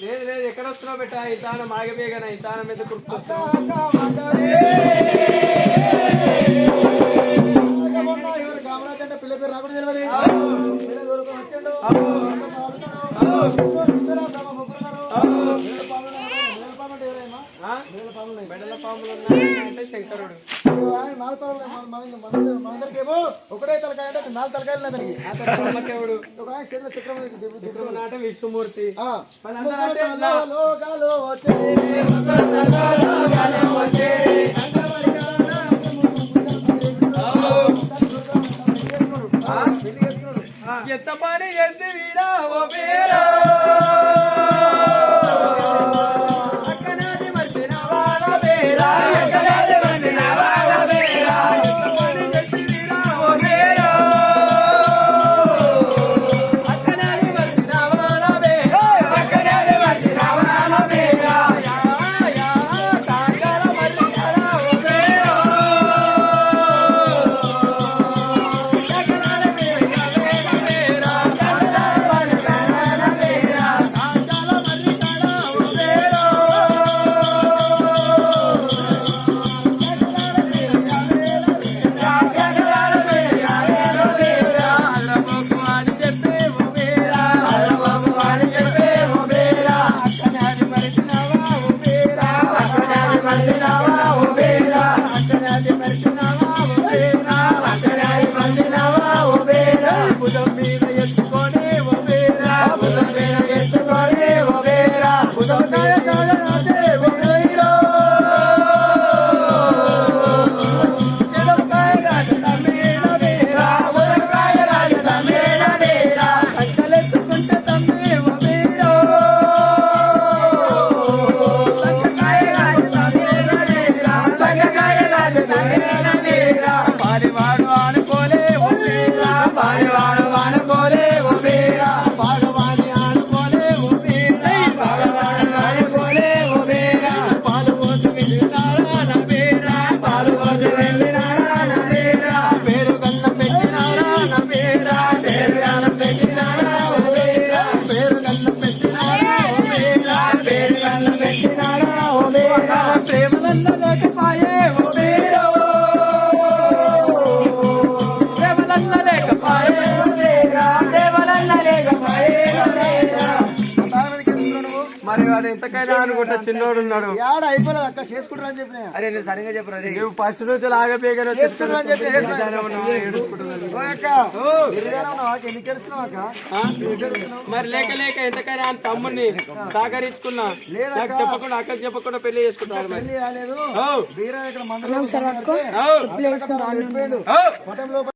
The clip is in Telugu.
లేదు లేదు ఎక్కడ వస్తున్నావు బెట్ట ఇంతాన మాగబేగన ఇంతాన మీద కుర్కొస్తున్నావు పిల్ల పేరు రాకుండా తెలియదు బెడల పాములు అంటే శంకరుడు మనందరికేమో ఒకటే తలకాయ అంటే 4 తలకాయలు అతనికి అతడు ఒక ఆయన చేతిలో చక్రం నాట విష్ణుమూర్తి ఎంత పని చేసి వీరా ఓ పేరా అక్కనాది మర్చిన వాళ్ళ పేరా అక్కనాది మర్చిన వాళ్ళ పేరా ఎంత పని చేసి వీరా ఓ పేరా అక్కనాది మర్చిన వాళ్ళ పేరా అక్కనాది మర్చిన వాళ్ళ పేరా యా యా తాగల మర్చిన ఓ పేరా మరి వాడు ఎంతకైనా అనుకుంటా చిన్నోడు ఉన్నాడు అయిపోలేదు అక్క చేసుకుంటారు అని చెప్పిన అరే నేను సరిగా చెప్పరా నువ్వు ఫస్ట్ నుంచి ఆగపోయిగా మరి లేక లేక ఎంతకైనా తమ్ముడిని సహకరించుకున్నా నాకు చెప్పకుండా అక్కడికి చెప్పకుండా పెళ్లి చేసుకుంటాడు పెళ్లి రాలేదు